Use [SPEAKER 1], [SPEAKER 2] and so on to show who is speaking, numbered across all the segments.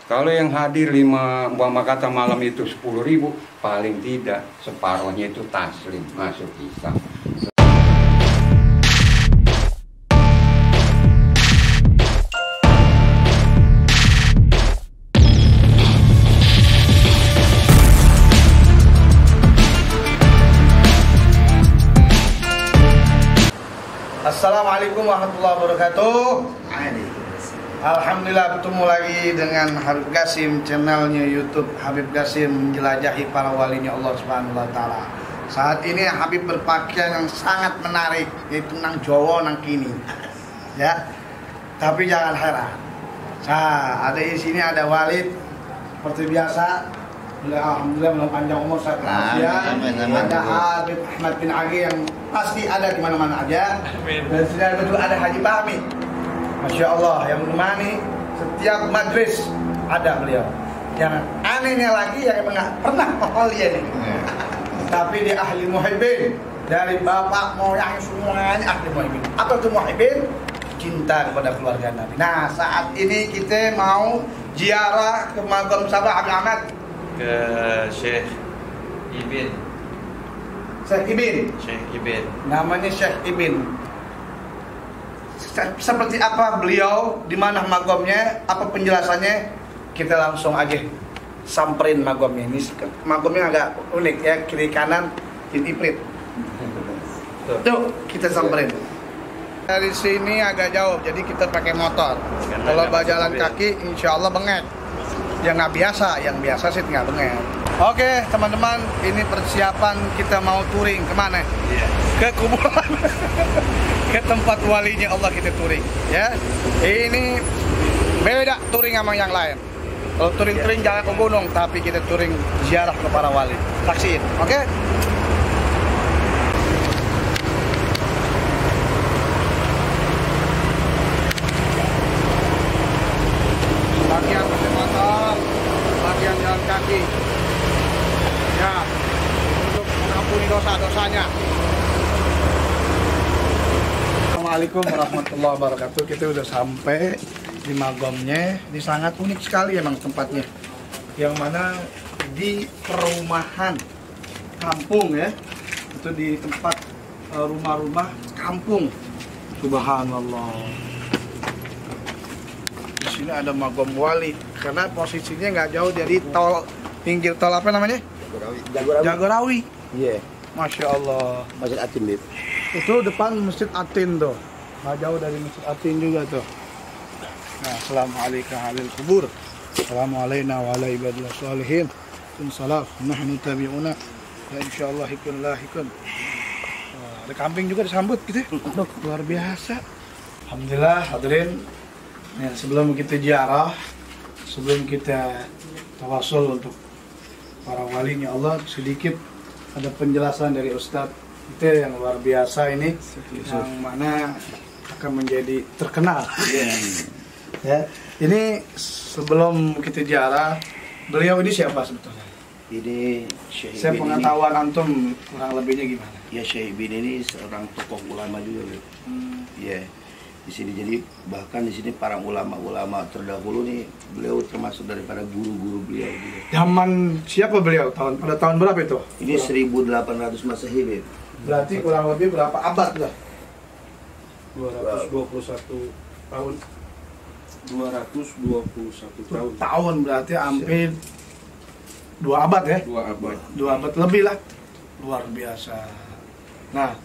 [SPEAKER 1] Kalau yang hadir 5 umpama kata malam itu 10.000, paling tidak separohnya itu taslim masuk Islam.
[SPEAKER 2] Assalamualaikum warahmatullahi wabarakatuh. Alhamdulillah bertemu lagi dengan Habib Qasim, channelnya YouTube Habib Qasim menjelajahi para walinya Allah Subhanahu wa taala. Saat ini Habib berpakaian yang sangat menarik, yaitu nang Jawa nang kini. Ya. Tapi jangan heran. Nah, ada di sini ada Walid seperti biasa. Alhamdulillah belum panjang umur saya perhatian. Ada Habib Ahmad bin Agi yang pasti ada di mana-mana aja. Dan sini betul ada Haji Fahmi. Masya Allah, yang menemani setiap majlis ada beliau. Yang anehnya lagi yang nggak pernah dia nih. Tapi dia ahli muhibbin, dari bapak moyang semuanya ahli muhibbin. Apa itu muhibbin? Cinta kepada keluarga Nabi. Nah, saat ini kita mau ziarah ke makam Sabah Habib Ahmad,
[SPEAKER 3] ke Syekh Ibn.
[SPEAKER 2] Syekh
[SPEAKER 3] Ibn.
[SPEAKER 2] Namanya Syekh Ibn. Seperti apa beliau, di mana makomnya, apa penjelasannya, kita langsung aja samperin makomnya. Ini makomnya agak unik ya, kiri kanan Jin Iprit. Tuh, kita samperin. Dari sini agak jauh, jadi kita pakai motor. Kalau berjalan kaki, insya Allah bengek. Yang nggak biasa, yang biasa sih nggak bengek. Oke, teman-teman, ini persiapan kita mau touring kemana? Ke kuburan. Ke tempat walinya Allah kita touring, ya. Ini beda touring sama yang lain. Kalau touring jangan ke gunung, tapi kita touring ziarah ke para wali. Saksiin, oke? Bagian pakai motor, bagian jalan kaki. Ya, untuk mengampuni dosa-dosanya. Assalamualaikum warahmatullahi wabarakatuh. Kita udah sampai di makomnya. Ini sangat unik sekali emang tempatnya. Yang mana di perumahan kampung ya. Itu di tempat rumah-rumah kampung. Subhanallah. Di sini ada makom wali. Karena posisinya nggak jauh dari tol, pinggir tol apa namanya? Jagorawi. Iya. Masya Allah.
[SPEAKER 4] Masjid Atin, Bib.
[SPEAKER 2] Itu depan Masjid Atin tuh. Nggak jauh dari Masjid Atin juga tuh. Nah, assalamualaikum halil kubur. Assalamualaikum wa ala ibadillah sholihin. Salam. Nahnu tabi'una. Ya insyaallah hikun lahikun. Ada kambing juga disambut gitu. Luar biasa. Alhamdulillah hadirin. Ya, sebelum kita ziarah, sebelum kita tawasul untuk para walinya Allah, sedikit ada penjelasan dari Ustadz kita yang luar biasa ini, yang mana akan menjadi terkenal. Ya, ini sebelum kita ziarah, beliau ini siapa sebetulnya?
[SPEAKER 4] Ini Syekh
[SPEAKER 2] Saya
[SPEAKER 4] Ibn
[SPEAKER 2] pengetahuan antum kurang lebihnya gimana?
[SPEAKER 4] Ya, Syekh Ibn ini seorang tokoh ulama juga, Bib. Ya, di sini jadi bahkan di sini para ulama-ulama terdahulu nih, beliau termasuk daripada guru-guru beliau juga.
[SPEAKER 2] Zaman siapa beliau? Pada tahun berapa itu?
[SPEAKER 4] Ini 1800 Masehi, Bib.
[SPEAKER 2] Berarti kurang lebih berapa abad lah?
[SPEAKER 5] 221 tahun. 221 tahun.
[SPEAKER 2] Tahun berarti hampir 2 abad ya?
[SPEAKER 5] 2 abad.
[SPEAKER 2] 2 abad lebih lah. Luar biasa. Nah,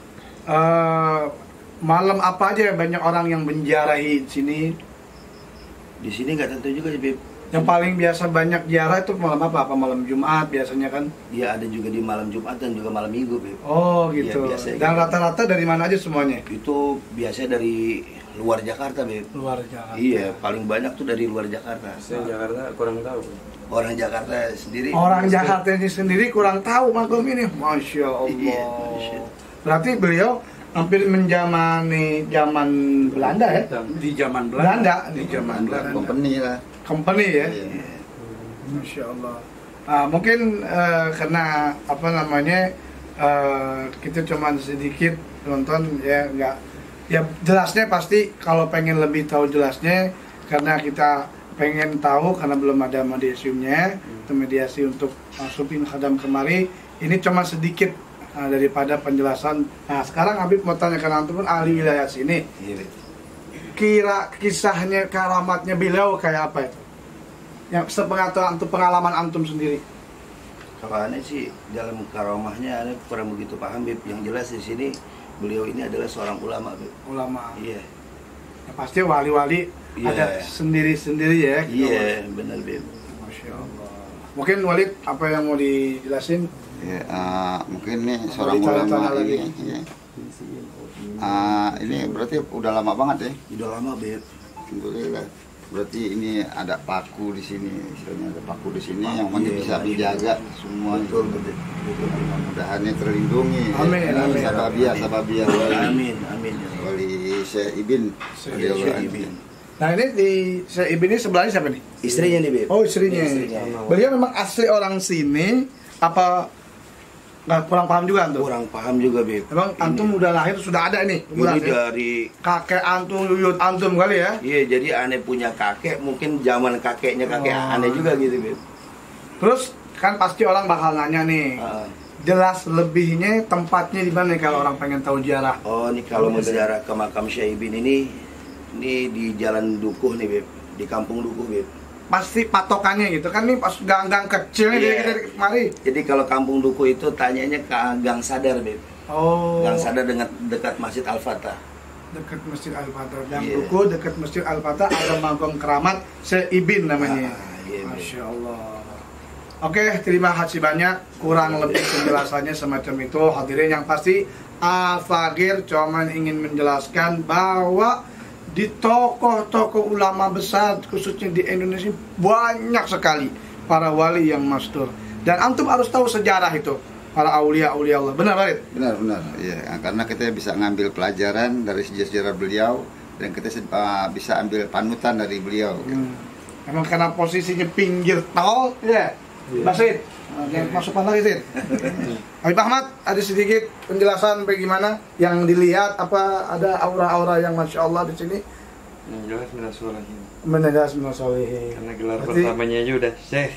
[SPEAKER 2] malam apa aja banyak orang yang menziarahi sini?
[SPEAKER 4] Di sini nggak tentu juga, Bib.
[SPEAKER 2] Yang paling biasa banyak ziarah itu malam apa? Apa malam Jumat biasanya kan?
[SPEAKER 4] Ya, ada juga di malam Jumat dan juga malam Minggu, Bib.
[SPEAKER 2] Oh gitu.
[SPEAKER 4] Ya, biasa
[SPEAKER 2] Dan
[SPEAKER 4] gitu.
[SPEAKER 2] rata-rata dari mana aja semuanya?
[SPEAKER 4] Itu biasanya dari luar Jakarta, Bib.
[SPEAKER 2] Luar Jakarta.
[SPEAKER 4] Iya, paling banyak tuh dari luar Jakarta.
[SPEAKER 5] Saya Jakarta kurang tahu.
[SPEAKER 4] Orang Jakarta sendiri.
[SPEAKER 2] Orang Jakarta ini sendiri kurang tahu makom ini. Masya Allah.
[SPEAKER 4] Iya.
[SPEAKER 2] Berarti beliau hampir menjamani zaman Belanda ya?
[SPEAKER 5] Di zaman
[SPEAKER 2] Belanda.
[SPEAKER 5] Di zaman Belanda.
[SPEAKER 4] Company lah.
[SPEAKER 2] Company ya?
[SPEAKER 4] Iya.
[SPEAKER 2] Masya Allah. Mungkin karena apa namanya kita cuma sedikit nonton ya, nggak ya jelasnya pasti kalau pengen lebih tahu jelasnya karena kita pengen tahu karena belum ada mediasiumnya, itu mediasi untuk masukin khadam kemari. Ini cuma sedikit daripada penjelasan. Nah sekarang Habib mau tanyakan antum, ahli wilayah sini.
[SPEAKER 4] Iya, Beb.
[SPEAKER 2] Kira kisahnya, karamatnya beliau kayak apa itu? Yang sepengetahuan antum, pengalaman antum sendiri.
[SPEAKER 4] Kalau aneh sih dalam karamahnya aneh kurang begitu paham, Beb. Yang jelas di sini beliau ini adalah seorang ulama, Beb.
[SPEAKER 2] Ulama.
[SPEAKER 4] Iya.
[SPEAKER 2] Ya, pasti wali-wali ada sendiri-sendiri ya.
[SPEAKER 4] Iya, benar, Beb.
[SPEAKER 2] Masya Allah. Mungkin Walid apa yang mau dijelasin?
[SPEAKER 6] Ya, mungkin nih seorang
[SPEAKER 2] Tanya
[SPEAKER 6] ulama
[SPEAKER 2] lagi.
[SPEAKER 6] ini. Ya. Ini berarti udah lama banget ya?
[SPEAKER 4] Udah lama, Beb.
[SPEAKER 6] Alhamdulillah. Berarti ini ada paku di sini, istilahnya ada paku di sini yang mana bisa menjaga semua itu. Mudah-mudahan terlindungi.
[SPEAKER 2] Amin,
[SPEAKER 6] Ya.
[SPEAKER 2] amin.
[SPEAKER 6] Sababiyah
[SPEAKER 4] Amin, amin.
[SPEAKER 6] wali Syekh Ibn.
[SPEAKER 4] Syekh Ibn.
[SPEAKER 2] Nah ini di Syekh Ibn ini sebelahnya siapa nih?
[SPEAKER 4] Istrinya nih, Beb.
[SPEAKER 2] Oh istrinya.
[SPEAKER 4] Istrinya.
[SPEAKER 2] Beliau memang asli orang sini apa nggak kurang paham juga antum?
[SPEAKER 4] Kurang paham juga, Beb.
[SPEAKER 2] Emang antum udah lahir sudah ada nih
[SPEAKER 4] Ini
[SPEAKER 2] kuburan, ya?
[SPEAKER 4] dari
[SPEAKER 2] Kakek antum, yuyut antum kali ya?
[SPEAKER 4] iya, jadi aneh punya kakek, mungkin zaman kakeknya kakek
[SPEAKER 2] Oh.
[SPEAKER 4] aneh juga gitu, Beb.
[SPEAKER 2] Terus kan pasti orang bakal nanya nih,
[SPEAKER 4] Ah.
[SPEAKER 2] jelas lebihnya tempatnya di mana nih kalau orang pengen tahu ziarah?
[SPEAKER 4] Oh, ini kalau mau ziarah ke makam Syekh Ibn ini di Jalan Dukuh nih, Beb. Di Kampung Dukuh, Beb.
[SPEAKER 2] Pasti patokannya gitu kan nih pas gang-gang kecil nih
[SPEAKER 4] Iya.
[SPEAKER 2] kita kemari.
[SPEAKER 4] Jadi kalau Kampung Dukuh itu tanyanya ke Gang Sadar, Beb.
[SPEAKER 2] Oh.
[SPEAKER 4] Gang Sadar dekat Masjid Al-Fatah.
[SPEAKER 2] Dekat Masjid Al-Fatah. Gang
[SPEAKER 4] Iya.
[SPEAKER 2] Dukuh dekat Masjid Al-Fatah ada magom keramat Syekh Ibn namanya.
[SPEAKER 4] Iya, Beb.
[SPEAKER 2] Masya Allah. Oke, terima kasih banyak. Kurang lebih penjelasannya semacam itu. Hadirin yang pasti, Al-Fakir cuman ingin menjelaskan bahwa di tokoh-tokoh ulama besar, khususnya di Indonesia, banyak sekali para wali yang masyhur. Dan antum harus tahu sejarah itu, para aulia-aulia Allah. Benar, Farid?
[SPEAKER 6] Benar. Iya, karena kita bisa ngambil pelajaran dari sejarah beliau dan kita bisa ambil panutan dari beliau.
[SPEAKER 2] Emang karena posisinya pinggir tol, ya. Basit, masukkan lagi Sid. Habib Ahmad, ada sedikit penjelasan bagaimana yang dilihat, apa ada aura-aura yang masya Allah di sini?
[SPEAKER 3] Yang jelas minasolahin.
[SPEAKER 2] Menegas minasolihin.
[SPEAKER 3] Karena gelar
[SPEAKER 2] Berarti
[SPEAKER 3] pertamanya aja udah Syekh.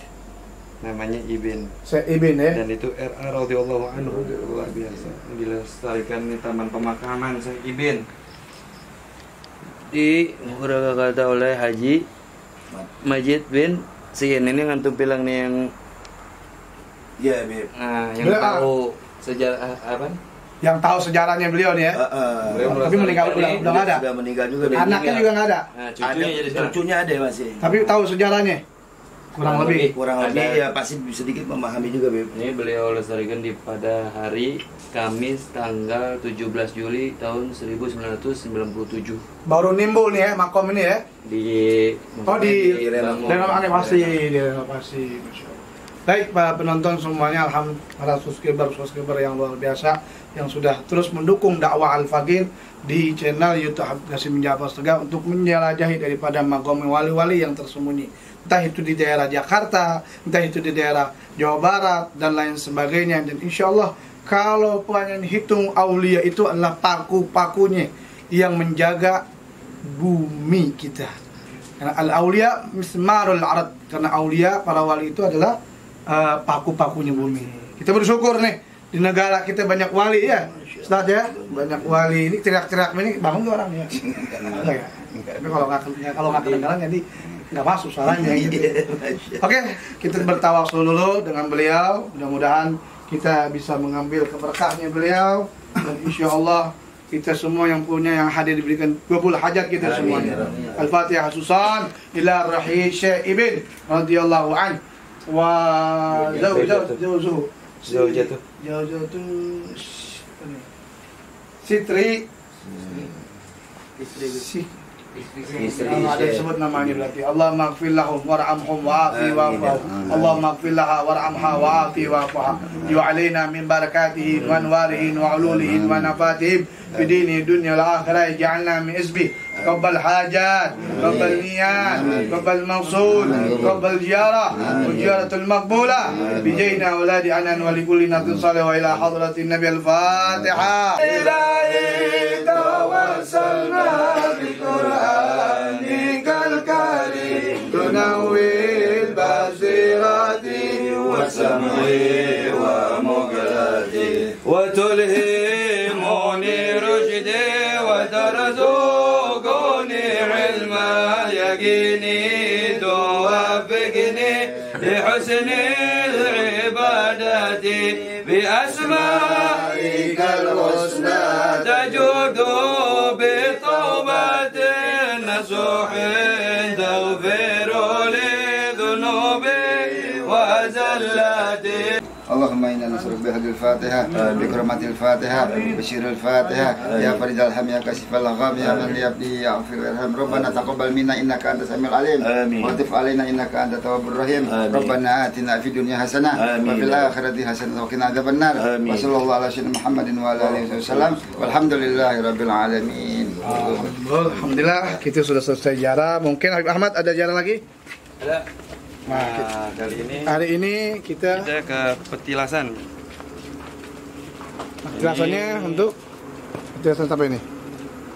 [SPEAKER 3] Namanya Ibn.
[SPEAKER 2] Syekh Ibn ya.
[SPEAKER 3] Dan itu RA radhiyallahu anhu, luar biasa. Dilestarikan di taman pemakaman Syekh Ibn.
[SPEAKER 5] Berkata oleh Haji Majid bin Sin ini ngantum bilang nih yang
[SPEAKER 4] Iya, Beb.
[SPEAKER 5] yang
[SPEAKER 2] Beliau,
[SPEAKER 5] tahu sejarah apa?
[SPEAKER 2] Yang tahu sejarahnya beliau nih ya. Tapi meninggal udah nggak ada.
[SPEAKER 4] Sudah meninggal juga, Beb.
[SPEAKER 2] Anaknya juga nggak ada.
[SPEAKER 5] Nah,
[SPEAKER 4] Ada,
[SPEAKER 5] cucunya jadi sekarang.
[SPEAKER 4] cucunya ada masih.
[SPEAKER 2] Tapi tahu sejarahnya. Kurang lebih.
[SPEAKER 4] Kurang
[SPEAKER 5] Ada.
[SPEAKER 4] lebih ya pasti sedikit memahami juga, Beb.
[SPEAKER 5] Ini beliau lestarikan pada hari Kamis tanggal 17 Juli tahun 1997
[SPEAKER 2] Baru nimbul nih ya makom ini ya.
[SPEAKER 5] di
[SPEAKER 2] Renovasi, Masya Allah. Baik Pak penonton semuanya, alhamdulillah para subscriber yang luar biasa yang sudah terus mendukung dakwah Al-Fakir di channel YouTube Habib Qasim Ja'far Segar untuk menjelajahi daripada magom wali-wali yang tersembunyi, entah itu di daerah Jakarta, entah itu di daerah Jawa Barat dan lain sebagainya. Dan insya Allah kalau pengen hitung aulia itu adalah paku-pakunya yang menjaga bumi kita. Karena al-aulia mismarul arad, karena aulia para wali itu adalah paku-pakunya bumi. Kita bersyukur nih di negara kita banyak wali ya, Ustaz ya, banyak wali. Ini teriak-teriak ini bangun tuh orang ya. Enggak ya. Tapi kalau nggak kedengaran jadi nggak masuk suaranya gitu. Oke, kita bertawasul dulu dengan beliau. Mudah-mudahan kita bisa mengambil keberkahnya beliau dan insya Allah kita semua yang punya yang hadir diberikan kabul hajat kita semuanya. Al-Fatihah Susan ila Rahim Syekh Ibn radhiyallahu an wa zawjatuh Sitri ada disebut namanya berarti Allah maghfir lahum warhamhum wa'afi wa'fu Allah maghfir laha warhamha wa'afi wa'fu yu'alaina min barakatihi wa anwarihi wa ululihi wa nafatihim fi dini dunya wal akhirah ja'alna min isbi qabbal hajat qabbal niyat qabbal mawsul qabbal ziyarah wa ziyaratul maqbulah bijayna auladi anan wa likulli natin salih wa ila hadratin nabi al-fatihah ilahi tawassalna bi qur'anikal karim
[SPEAKER 3] سمعي ومقلتي وتلهمني رشدي وترزقني علما يقيني توفقني لحسن العبادة بأسمائك الحسنى تجود بتوبة نصوح تغفر لي ذنوبي وزلاتي.
[SPEAKER 6] اللهم إنا نسألك بهدي الفاتحة بكرمة الفاتحة بشير الفاتحة يا فريد الهم يا كاشف الغم يا من يبدي يغفر ويرحم. ربنا تقبل منا إنك أنت السميع العليم وتب علينا إنك أنت التواب الرحيم. ربنا آتنا في الدنيا حسنة وفي الآخرة حسنة وقنا عذاب النار. وصلى الله على سيدنا محمد وعلى آله وسلم والحمد لله رب العالمين.
[SPEAKER 2] Alhamdulillah kita sudah selesai ziarah. Mungkin Habib Ahmad ada ziarah lagi?
[SPEAKER 3] Ada.
[SPEAKER 2] Nah, hari ini kita
[SPEAKER 3] ke petilasan.
[SPEAKER 2] petilasannya untuk petilasan sampai ini.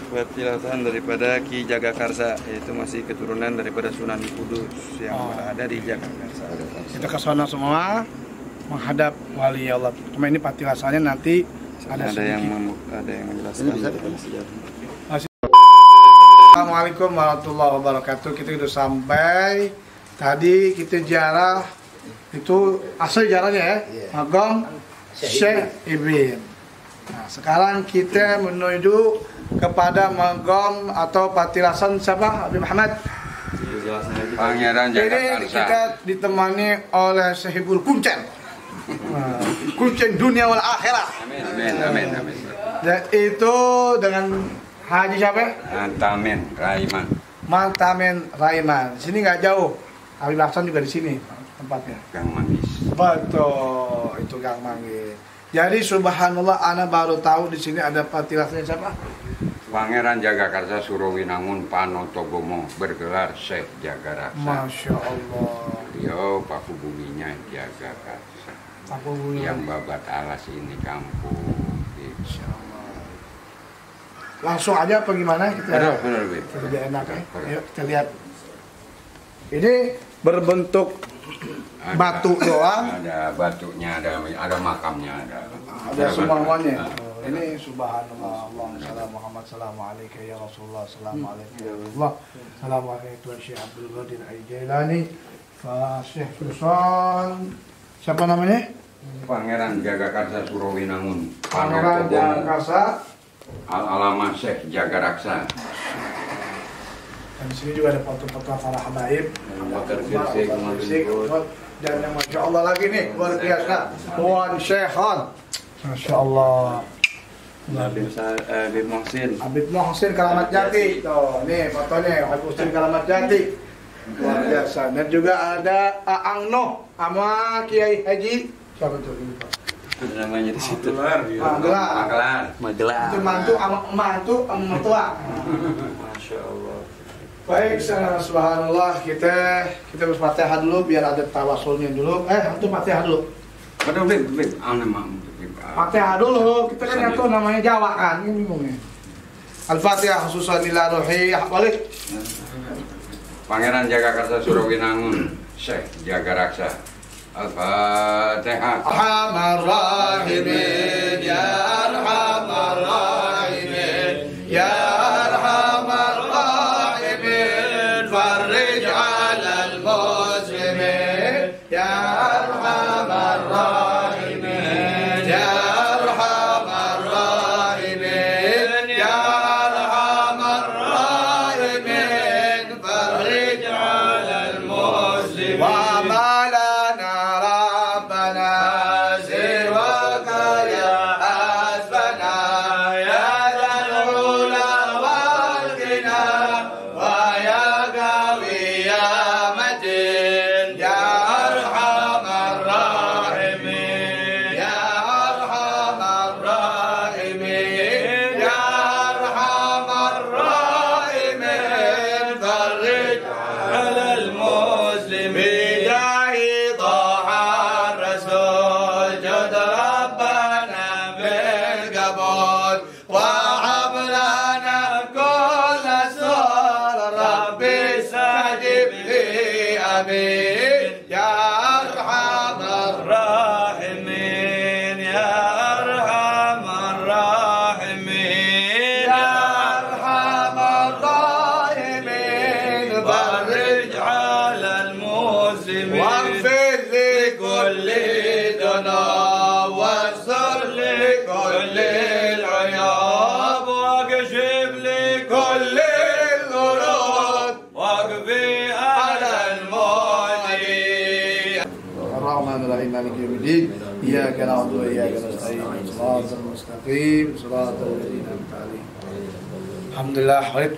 [SPEAKER 3] Petilasan daripada Ki Jagakarsa, yaitu masih keturunan daripada Sunan Kudus yang ada di Jagakarsa.
[SPEAKER 2] Kita ke sana semua menghadap wali Allah. Cuma ini petilasannya nanti ada
[SPEAKER 3] yang menjelaskan.
[SPEAKER 2] Assalamualaikum warahmatullahi wabarakatuh. Kita sudah sampai. Tadi kita ziarah itu asal ziarahnya ya, Magam Syekh Ibn. Nah, sekarang kita menuju kepada Magam atau petilasan siapa? Habib Muhammad.
[SPEAKER 1] Pangeran
[SPEAKER 2] Ini
[SPEAKER 1] Jagakarsa.
[SPEAKER 2] kita ditemani oleh Sahibul Kuncen. Kuncen dunia wal akhirah.
[SPEAKER 1] Amin.
[SPEAKER 2] Dan itu dengan Haji siapa?
[SPEAKER 1] Mantamen Raiman.
[SPEAKER 2] Mantamen Raiman. Sini nggak jauh. Habib Hasan juga di sini tempatnya.
[SPEAKER 1] Gang Manggis.
[SPEAKER 2] Betul, itu Gang Manggis. Jadi subhanallah, ana baru tahu di sini ada petilasannya siapa?
[SPEAKER 1] Pangeran Jagakarsa Surawinangun Panotogomo bergelar Syekh Jagaraksa.
[SPEAKER 2] Masya Allah.
[SPEAKER 1] Beliau paku buminya Jagakarsa.
[SPEAKER 2] Apa bunyi?
[SPEAKER 1] Yang babat alas ini kampung.
[SPEAKER 2] Insya Allah. Langsung aja apa gimana kita?
[SPEAKER 1] Benar, Bib.
[SPEAKER 2] Lebih enak ya. Yuk kita lihat. Ini berbentuk batu doang.
[SPEAKER 1] Ada batunya, ada makamnya,
[SPEAKER 2] Ada semuanya. Ini subhanallah, Allahumma shalli Muhammad, salamu alaika ya Rasulullah, salamu alaika ya Rasulullah, salamu alaika Tuan Syekh Abdul Qadir Al-Jailani, Fa Syekh Firsan. Siapa namanya?
[SPEAKER 1] Pangeran Jagakarsa Surawinangun
[SPEAKER 2] Pangeran Jagakarsa.
[SPEAKER 1] Al-Alama Syekh Jagaraksa.
[SPEAKER 2] Dan di sini juga ada foto-foto para habaib. Dan yang Masya Allah lagi nih, luar biasa. Tuan Syekhan. Masya Allah.
[SPEAKER 3] Habib Muhsin.
[SPEAKER 2] Habib Muhsin Keramat Jati. Tuh, nih fotonya Habib Muhsin Keramat Jati. Luar biasa. Dan juga ada Aang Noh sama Kiai Haji. Siapa tuh ini, Pak?
[SPEAKER 3] Namanya di situ.
[SPEAKER 2] Magelar. Itu mantu sama mertua.
[SPEAKER 3] Masya Allah.
[SPEAKER 2] Baik, subhanallah, kita berfatihah dulu biar ada tawasulnya dulu. Antum fatihah dulu.
[SPEAKER 1] Betul, Bib.
[SPEAKER 2] Fatihah dulu. Kita kan nggak namanya Jawa kan, ini bingungnya. Al-Fatihah khususan ila ruhi balik.
[SPEAKER 1] Pangeran Jagakarsa Surawinangun Syekh Jagaraksa. Al-Fatihah.
[SPEAKER 2] Arhamar rahimin ya arhamar rahimin ya arhamar rahimin farij 'alal muslimin ya arhamar rahimin ya arhamar rahimin ya arhamar rahimin farij 'alal muslimin wa ma lana rabbana siwaka ya asbana ya dhal ula wal ghina wa ya qawi ya matin ya arhamar rahimin ya arhamar rahimin ya arhamar rahimin farij 'alal muslimin bijahi taha rasul jad rabbana bil qabul wa hab lana kulla sur rabbi sajib li amin ya arhamar
[SPEAKER 3] المسلمين
[SPEAKER 2] واغفر
[SPEAKER 3] لكل دنا واستر لكل العياب واكشف لكل الغراب واقضي على المعاني.
[SPEAKER 2] الرحمن الرحيم مالك يوم الدين إياك نعبد وإياك نستعين صراط المستقيم صراط الذين أنعمت عليهم. Alhamdulillah, baik.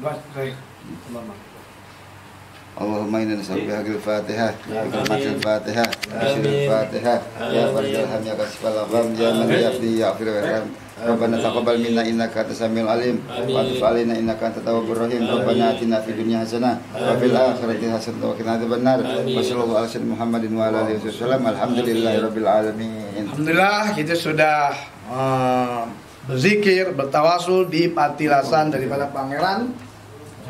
[SPEAKER 2] Baik.
[SPEAKER 6] اللهم إنا نسألك بحق الفاتحة بكلمات الفاتحة بشر الفاتحة يا فرج الهم يا كاشف الغم يا من يهدي يغفر ويرحم ربنا تقبل منا إنك أنت السميع العليم وتب علينا إنك أنت التواب الرحيم ربنا آتنا في الدنيا حسنة وفي الآخرة حسنة وقنا عذاب النار وصلى الله على سيدنا محمد وعلى آله وسلم الحمدلله rabbil alamin. Alhamdulillah, kita sudah berzikir, bertawasul di patilasan daripada Pangeran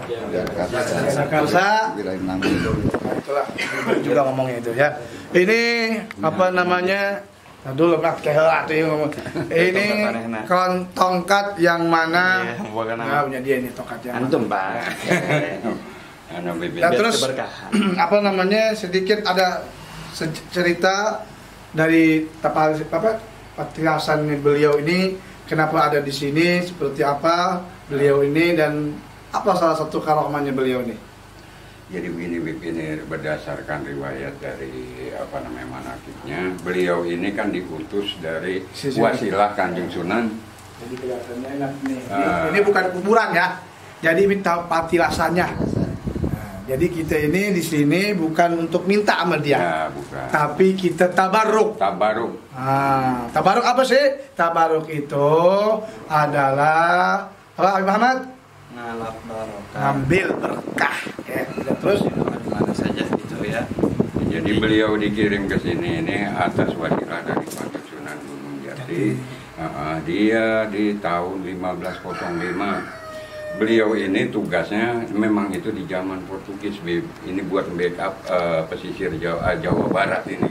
[SPEAKER 6] Jakarta. Itulah juga ngomongnya itu ya. Ini apa namanya? Nah, dulu nak kehelat ngomong. Ini tongkat yang mana? Ya, punya dia ini tongkat yang
[SPEAKER 1] antum, Pak.
[SPEAKER 2] Ya, terus apa namanya? Sedikit ada cerita dari patilasan beliau ini, kenapa ada di sini, seperti apa beliau ini, dan apa salah satu karomahnya beliau ini?
[SPEAKER 1] Jadi begini, ini berdasarkan riwayat dari manakibnya, beliau ini kan diutus dari wasilah Kanjeng Sunan.
[SPEAKER 2] Jadi kelihatannya enak nih. Ini bukan kuburan ya. Jadi minta patilasannya. Nah, jadi kita ini di sini bukan untuk minta sama dia.
[SPEAKER 1] Ya, bukan.
[SPEAKER 2] Tapi kita tabarruk.
[SPEAKER 1] Tabarruk.
[SPEAKER 2] Nah, tabarruk apa sih? Tabarruk itu adalah apa, Muhammad?
[SPEAKER 3] Ngalap barokah,
[SPEAKER 2] ngambil berkah ya. Terus
[SPEAKER 3] mana saja gitu ya.
[SPEAKER 1] Jadi beliau dikirim ke sini ini atas wasilah dari Kanjeng Sunan Gunung Jati. Dia di tahun 1505. Beliau ini tugasnya memang itu di zaman Portugis, ini buat backup pesisir Jawa Barat ini.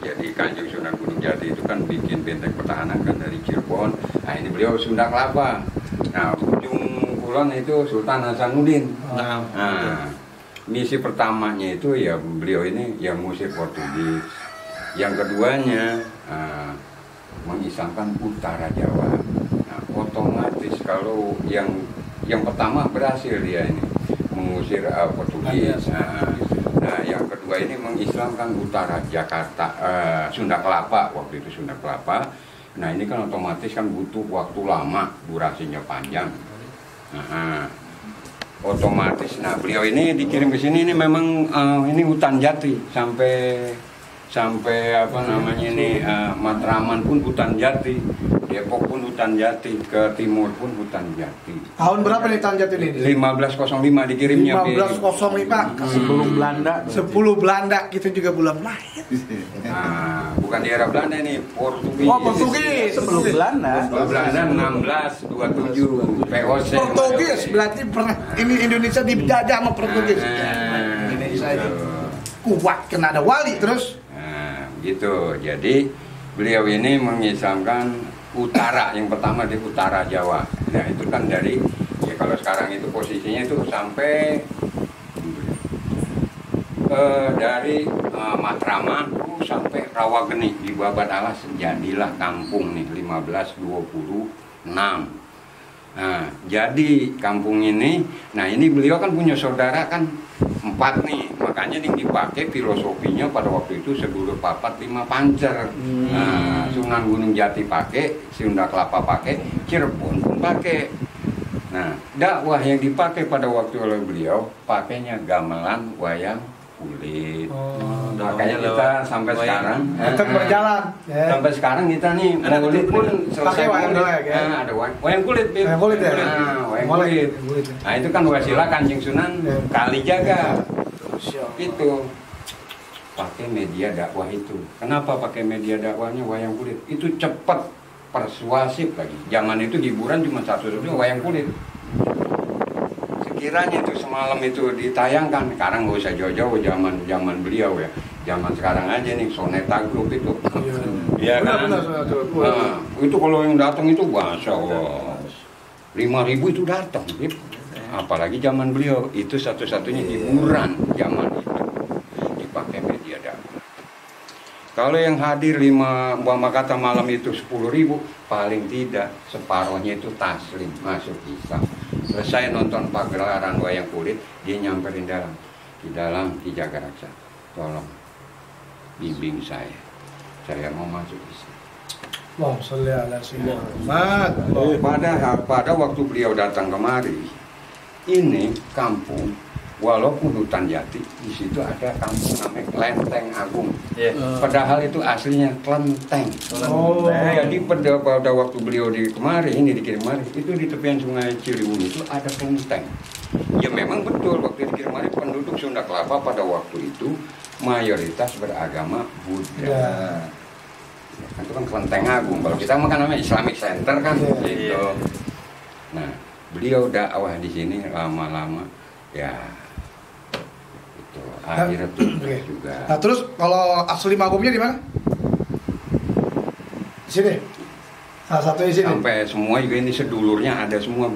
[SPEAKER 1] Jadi Kanjeng Sunan Gunung Jati itu kan bikin benteng pertahanan kan dari Cirebon. Nah, ini beliau Sunda Kelapa. Nah, ujung kulon itu Sultan Hasanuddin. Nah, misi pertamanya itu ya beliau ini yang musik Portugis. Yang keduanya mengislamkan utara Jawa. Nah, otomatis kalau yang pertama berhasil dia ini mengusir Portugis. Nah, yang kedua ini mengislamkan utara Jakarta, Sunda Kelapa, waktu itu Sunda Kelapa. Nah, ini kan otomatis kan butuh waktu lama, durasinya panjang. Otomatis. Nah, beliau ini dikirim ke sini ini memang ini hutan jati sampai apa namanya ini Matraman pun hutan jati, Depok pun hutan jati, ke timur pun hutan jati.
[SPEAKER 2] Tahun berapa nih hutan jati ini?
[SPEAKER 1] 1505 dikirimnya.
[SPEAKER 2] 1505 sebelum Belanda. Sebelum Belanda kita juga belum lahir.
[SPEAKER 1] Nah, bukan di era Belanda ini, Portugis.
[SPEAKER 2] Oh, Portugis sebelum Belanda.
[SPEAKER 1] Belanda 1627 VOC.
[SPEAKER 2] Portugis berarti pernah ini Indonesia dijajah sama Portugis. Indonesia itu kuat kena ada wali terus.
[SPEAKER 1] Gitu. Jadi beliau ini mengislamkan utara, yang pertama di utara Jawa. Nah, itu kan dari ya kalau sekarang itu posisinya itu sampai dari Matraman sampai Rawageni di Babat Alas, jadilah kampung nih 1526. Nah, jadi kampung ini, nah ini beliau kan punya saudara kan 4 nih, makanya yang dipakai filosofinya pada waktu itu sedulur papat 5 pancer. Nah, Sunan Gunung Jati pakai, Sunda Kelapa pakai, Cirebon pun pakai. Nah, dakwah yang dipakai pada waktu oleh beliau pakainya gamelan wayang kulit. Makanya kita sampai sekarang
[SPEAKER 2] tetap berjalan.
[SPEAKER 1] Sampai sekarang kita nih maulid pun selesai
[SPEAKER 2] wayang kulit.
[SPEAKER 1] Ada wayang kulit.
[SPEAKER 2] Wayang kulit ya.
[SPEAKER 1] Wayang kulit. Nah, itu kan wasilah Kanjeng Sunan Kalijaga. Itu pakai media dakwah itu. Kenapa pakai media dakwahnya wayang kulit? Itu cepat, persuasif lagi. Zaman itu hiburan cuma satu-satunya wayang kulit. Sekiranya itu semalam itu ditayangkan, sekarang nggak usah jauh-jauh zaman beliau ya. Zaman sekarang aja nih Soneta Group itu. Iya kan? Nah, itu kalau yang datang itu bahasa 5.000 itu datang. Apalagi zaman beliau itu satu-satunya hiburan zaman itu. Dipakai Kalau yang hadir 5 kata malam itu 10.000, paling tidak separohnya itu taslim masuk Islam. Selesai nonton pagelaran wayang kulit, dia nyamperin di dalam Ki Jagaraksa, tolong bimbing saya mau masuk Islam.
[SPEAKER 2] Allahumma sholli ala sayyidina Muhammad.
[SPEAKER 1] Pada waktu beliau datang kemari, ini kampung, walaupun hutan jati, di situ ada kampung namanya Klenteng Agung. Padahal itu aslinya Klenteng. Jadi pada waktu beliau dikirim kemari, itu di tepian Sungai Ciliwung itu ada Klenteng. Ya memang betul, waktu dikirim kemari penduduk Sunda Kelapa pada waktu itu mayoritas beragama Buddha. Itu kan Klenteng Agung. Kalau kita makan namanya Islamic Center kan, gitu. Nah, beliau dakwah di sini lama-lama, ya itu akhirnya juga.
[SPEAKER 2] Nah terus kalau asli magumnya di mana? Di sini. Salah satu di sini.
[SPEAKER 1] Sampai semua juga ini sedulurnya ada semua,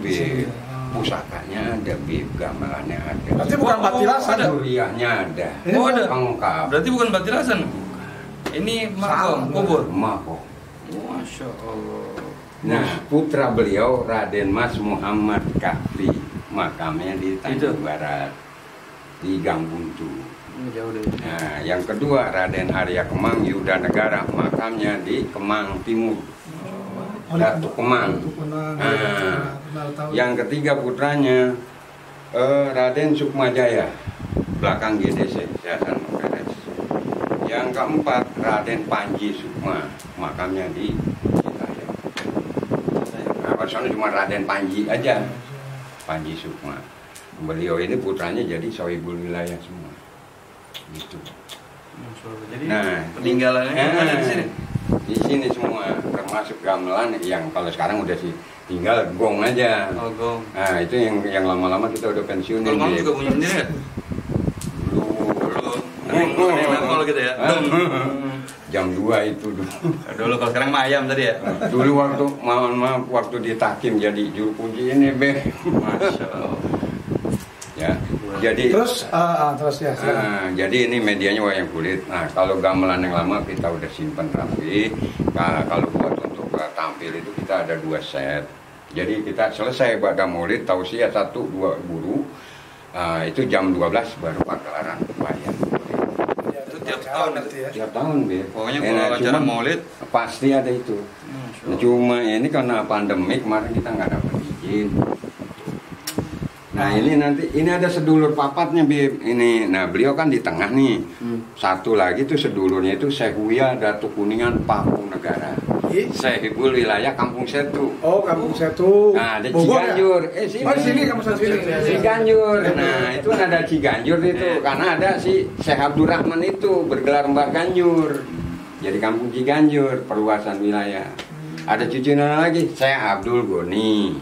[SPEAKER 1] pusakanya ada, gamelannya ada.
[SPEAKER 2] Berarti bukan batilasan,
[SPEAKER 1] duriahnya ada.
[SPEAKER 3] Ada.
[SPEAKER 1] Lengkap.
[SPEAKER 3] Berarti bukan batilasan. Ini makom, kubur.
[SPEAKER 1] Makom.
[SPEAKER 3] Masya Allah.
[SPEAKER 1] Nah, putra beliau Raden Mas Muhammad Kahfi, makamnya di Tanjung Barat, di Gang Buntu.
[SPEAKER 5] Jauh dari.
[SPEAKER 1] Nah, yang kedua Raden Arya Kemang Yuda Negara, makamnya di Kemang Timur, Datuk Kemang. Yang ketiga putranya Raden Sukmajaya, belakang GDC, Yayasan Beres. Yang keempat Raden Panji Sukma, makamnya di Citayam. Nah, pasalnya cuma Raden Panji aja, Panji Sukma. Beliau ini putranya jadi Sohibul Wilayah semua, gitu.
[SPEAKER 3] Jadi
[SPEAKER 1] Nah,
[SPEAKER 3] peninggalannya ada di sini.
[SPEAKER 1] Di sini semua, termasuk gamelan yang kalau sekarang udah sih tinggal gong aja.
[SPEAKER 3] Oh, gong.
[SPEAKER 1] Nah, itu yang lama-lama kita udah pensiun.
[SPEAKER 3] Kalau kamu juga punya sendiri ya? Kalau gitu ya.
[SPEAKER 1] Jam 2 itu dulu.
[SPEAKER 3] Dulu kalau sekarang mah ayam tadi ya.
[SPEAKER 1] Dulu waktu di Takim jadi juru kunci ini
[SPEAKER 3] Masya Allah.
[SPEAKER 1] Ya. Jadi
[SPEAKER 2] terus ya.
[SPEAKER 1] jadi ini medianya wayang kulit. Nah, kalau gamelan yang lama kita udah simpen rapi. Nah, kalau buat untuk tampil itu kita ada 2 set. Jadi kita selesai pada Maulid tausiah 1-2 guru. Itu jam 12 baru pagelaran wayang.
[SPEAKER 3] Tiap tahun
[SPEAKER 2] ya.
[SPEAKER 1] Tiap tahun, Be.
[SPEAKER 3] Pokoknya kalau acara Maulid
[SPEAKER 1] pasti ada itu. Cuma ini karena pandemik kemarin kita nggak dapat izin. Nah, ini ada sedulur papatnya, Bib. Ini, nah beliau kan di tengah nih. Satu lagi tuh sedulurnya itu Syekhuya Datuk Kuningan Papung Negara. Syekhuul Wilayah Kampung Setu.
[SPEAKER 2] Oh, Kampung Setu.
[SPEAKER 1] Nah, ada Ciganjur.
[SPEAKER 2] Sini. Oh, di sini Kampung Setu ini.
[SPEAKER 1] Ciganjur. Nah, itu kan ada Ciganjur itu karena ada si Syekh Abdurrahman itu bergelar Mbah Ganjur. Jadi Kampung Ciganjur, perluasan wilayah. Ada cucunya lagi, Syekh Abdul Goni.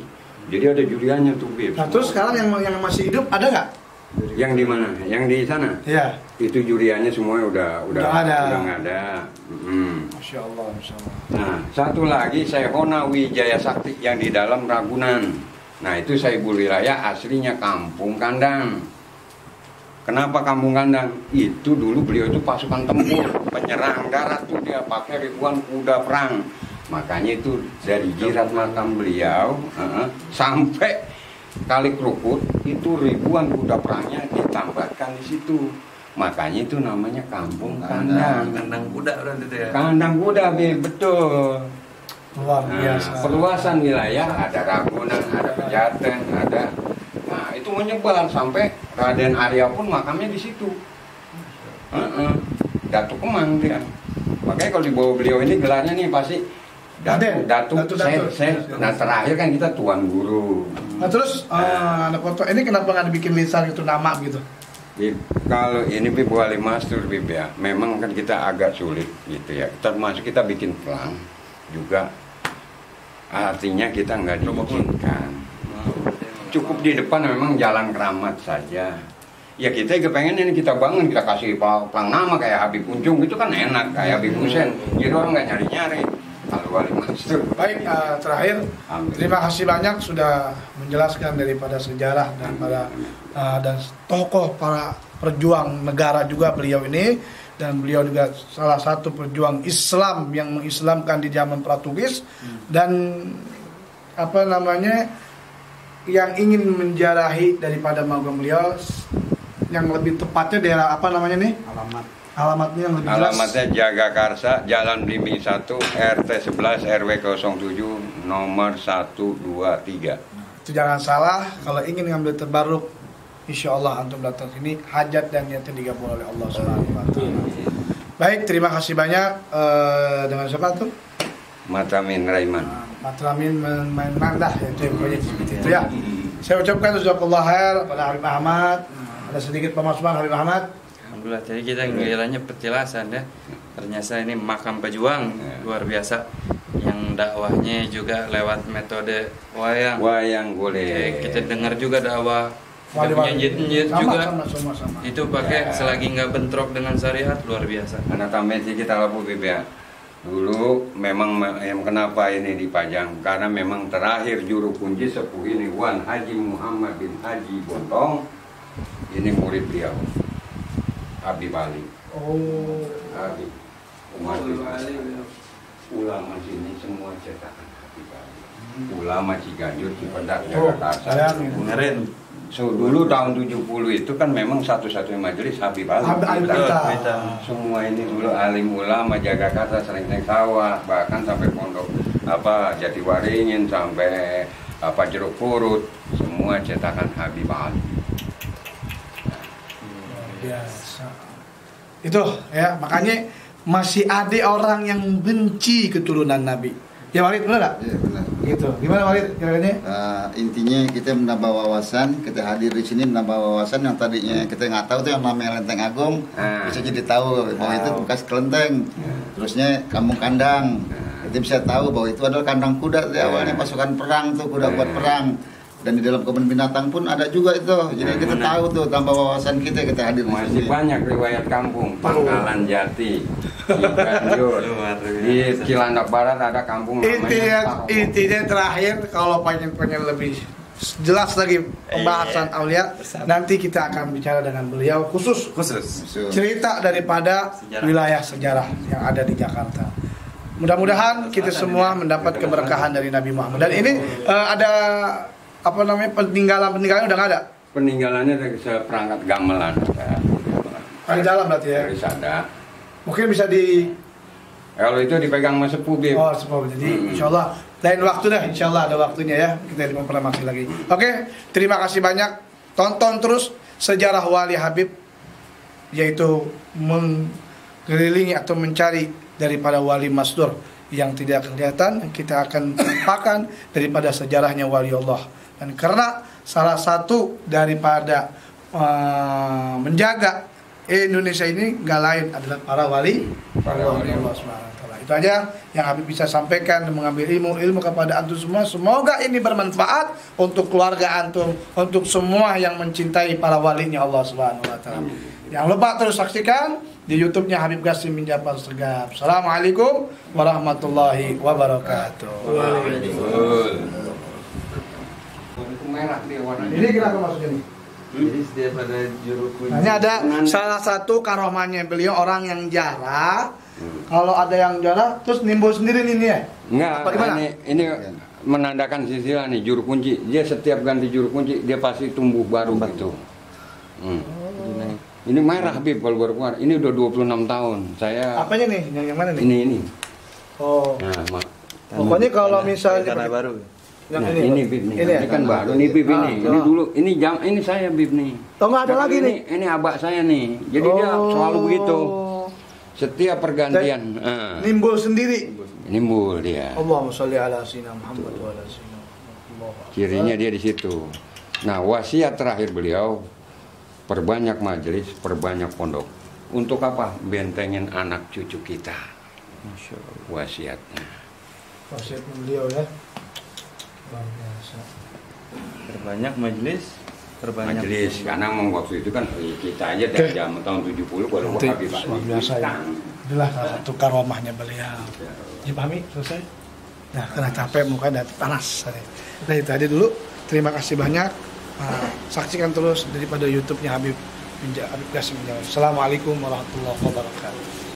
[SPEAKER 1] Jadi ada juriannya tuh, Bib.
[SPEAKER 2] Nah, terus sekarang yang masih hidup ada nggak?
[SPEAKER 1] Yang di mana? Yang di sana?
[SPEAKER 2] Iya.
[SPEAKER 1] Itu juriannya semuanya udah nggak ada.
[SPEAKER 2] Masya Allah.
[SPEAKER 1] Nah, satu lagi Syekhona Wijaya Sakti yang di dalam Ragunan. Nah, itu Syekhuul Wilayah aslinya Kampung Kandang. Kenapa Kampung Kandang? Itu dulu beliau itu pasukan tempur, penyerang darat tuh dia pakai ribuan kuda perang. Makanya itu dari jirat makam beliau sampai Kali Krukut itu ribuan kuda perangnya ditambahkan di situ. Makanya itu namanya Kampung Kandang.
[SPEAKER 3] Kandang kuda berarti itu ya.
[SPEAKER 1] Kandang kuda, betul.
[SPEAKER 2] Luar biasa.
[SPEAKER 1] Perluasan wilayah ada Ragunan, ada Pejaten, ada. Nah, itu menyebar sampai Raden Arya pun makamnya di situ. Datuk Kemang dia. Makanya kalau dibawa beliau ini gelarnya nih pasti Datuk. Nah, terakhir kan kita Tuan Guru.
[SPEAKER 2] Nah, terus ada foto ini kenapa nggak dibikin lisan itu nama gitu?
[SPEAKER 1] Kalau ini Bib Wali Mastur, Bib ya, memang kan kita agak sulit gitu ya. Termasuk kita bikin pelang juga, artinya kita nggak diizinkan. Cukup di depan memang jalan keramat saja. Ya kita kepengen ini kita bangun, kita kasih pelang nama kayak Habib Unjung gitu kan enak, kayak Habib Hussein. Jadi orang nggak nyari-nyari. Kalau Wali Mastur.
[SPEAKER 2] Baik, terakhir terima kasih banyak sudah menjelaskan daripada sejarah dan dan tokoh para perjuang negara juga beliau ini. dan beliau juga salah satu pejuang Islam yang mengislamkan di zaman Portugis dan yang ingin menjarahi daripada magam beliau yang lebih tepatnya daerah alamatnya yang lebih jelas.
[SPEAKER 1] Alamatnya Jagakarsa, Jalan Blimbing 1, RT 11 RW 07 nomor 123.
[SPEAKER 2] Itu jangan salah, kalau ingin ngambil tabarruk, insya Allah antum datang sini, hajat dan niatnya digabung oleh Allah Subhanahu wa Ta'ala. Baik, terima kasih banyak. Dengan siapa tuh?
[SPEAKER 1] Matramin Raiman.
[SPEAKER 2] Matramin main mandah ya, itu ya. Saya ucapkan jazakallah khair pada Habib Ahmad. Ada sedikit pemasukan Habib Ahmad.
[SPEAKER 5] Alhamdulillah, jadi kita ngelihatnya perjelasan ya. Ternyata ini makam pejuang luar biasa. Yang dakwahnya juga lewat metode wayang.
[SPEAKER 1] Wayang boleh.
[SPEAKER 5] Kita dengar juga dakwah. Kita punya njit juga.
[SPEAKER 2] Sama.
[SPEAKER 5] Itu pakai selagi nggak bentrok dengan syariat, luar biasa.
[SPEAKER 1] Karena tambahin sih kita lapu Bib ya. Dulu memang yang kenapa ini dipajang karena memang terakhir juru kunci sepuh ini Wan Haji Muhammad bin Haji Bontong, ini murid beliau Habib Ali. Habib Umar bin Ali. Ulama sini semua cetakan Habib Ali. Ulama Ciganjur, Cipedak, Jagakarsa.
[SPEAKER 5] Dengerin.
[SPEAKER 1] So, dulu tahun 70 itu kan memang satu-satunya majelis Habib Ali. Semua ini dulu alim ulama Jagakarsa, Sering-Sering Sawah, bahkan sampai pondok Jatiwaringin sampai Jeruk Purut, semua cetakan Habib Ali.
[SPEAKER 2] Biasa. Itu ya, makanya masih ada orang yang benci keturunan Nabi. Ya Walid, benar nggak?
[SPEAKER 6] Iya benar.
[SPEAKER 2] Gitu. Gimana Walid kira-kira?
[SPEAKER 6] Intinya kita menambah wawasan, kita hadir di sini menambah wawasan yang tadinya kita nggak tahu tuh yang namanya Lenteng Agung, bisa jadi tahu bahwa itu bekas kelenteng. Terusnya Kampung Kandang, kita bisa tahu bahwa itu adalah kandang kuda di awalnya pasukan perang tuh, kuda buat perang. Dan di dalam kebun binatang pun ada juga itu. Jadi kita tahu tuh, tambah wawasan kita hadir di
[SPEAKER 1] Masih
[SPEAKER 6] sini.
[SPEAKER 1] banyak riwayat kampung, Pangkalan Jati, Ciganjur, di Cilandak Barat ada kampung namanya
[SPEAKER 2] Intinya terakhir, kalau pengen lebih jelas lagi pembahasan Aulia, nanti kita akan bicara dengan beliau khusus cerita daripada wilayah sejarah yang ada di Jakarta. Mudah-mudahan kita semua mendapat keberkahan dari Nabi Muhammad. Dan ini ada peninggalan udah nggak ada?
[SPEAKER 1] Peninggalannya dari seperangkat gamelan
[SPEAKER 2] Di dalam berarti ya?
[SPEAKER 1] Dari Sada.
[SPEAKER 2] Mungkin bisa di...
[SPEAKER 1] Kalau itu dipegang sama sepuh, Bib.
[SPEAKER 2] Oh, sepuh. Jadi insya Allah lain waktu dah, insya Allah ada waktunya ya, kita memperlamasi lagi. Oke, terima kasih banyak. Tonton terus sejarah Wali Habib, yaitu mengelilingi atau mencari daripada Wali Masdur yang tidak kelihatan. Kita akan tampakkan daripada sejarahnya Wali Allah. Dan karena salah satu daripada menjaga Indonesia ini nggak lain adalah para wali Allah SWT. Itu aja yang Habib bisa sampaikan dan mengambil ilmu kepada antum semua. Semoga ini bermanfaat untuk keluarga antum, untuk semua yang mencintai para walinya Allah SWT. Jangan lupa terus saksikan di YouTube-nya Habib Qasim bin Jafar Segaf. Assalamualaikum warahmatullahi wabarakatuh. Ini kenapa maksudnya nih?
[SPEAKER 5] Jadi setiap ada juru kunci.
[SPEAKER 2] Ini ada salah satu karomahnya beliau orang yang jarah. Kalau ada yang jarah, terus nimbul sendiri nih ya?
[SPEAKER 1] Enggak, ini menandakan silsilah nih juru kunci. Dia setiap ganti juru kunci dia pasti tumbuh baru gitu. Ini merah Habib kalau baru keluar. Ini udah 26 tahun. Saya.
[SPEAKER 2] Apanya nih? Yang mana nih?
[SPEAKER 1] Ini.
[SPEAKER 2] Oh.
[SPEAKER 1] Nah,
[SPEAKER 2] pokoknya kalau misalnya
[SPEAKER 5] tanah baru.
[SPEAKER 1] Nah, ini Bib nih. Ini kan baru nih Bib ini. Ini dulu ini saya Bib nih.
[SPEAKER 2] Oh, nggak ada lagi nih.
[SPEAKER 1] Ini abak saya nih. Jadi dia selalu begitu. Setiap pergantian
[SPEAKER 2] nimbul sendiri.
[SPEAKER 1] Nimbul dia.
[SPEAKER 2] Allahumma sholli ala sayyidina Muhammad wa ala sayyidina Muhammad.
[SPEAKER 1] Cirinya dia di situ. Nah, wasiat terakhir beliau perbanyak majelis, perbanyak pondok. Untuk apa? Bentengin anak cucu kita.
[SPEAKER 5] Masya Allah.
[SPEAKER 1] Wasiatnya.
[SPEAKER 2] Wasiat beliau ya. Luar biasa.
[SPEAKER 5] Perbanyak majelis,
[SPEAKER 1] karena waktu itu kan kita aja dari zaman tahun 70 baru Habib Ali.
[SPEAKER 2] Luar biasa ya. Itulah salah satu karomahnya beliau. Ya Pami, selesai. Nah, kena capek muka dan panas. Nah, itu aja dulu. Terima kasih banyak. Saksikan terus daripada YouTube-nya Habib Habib Qasim menjawab. Assalamualaikum warahmatullahi wabarakatuh.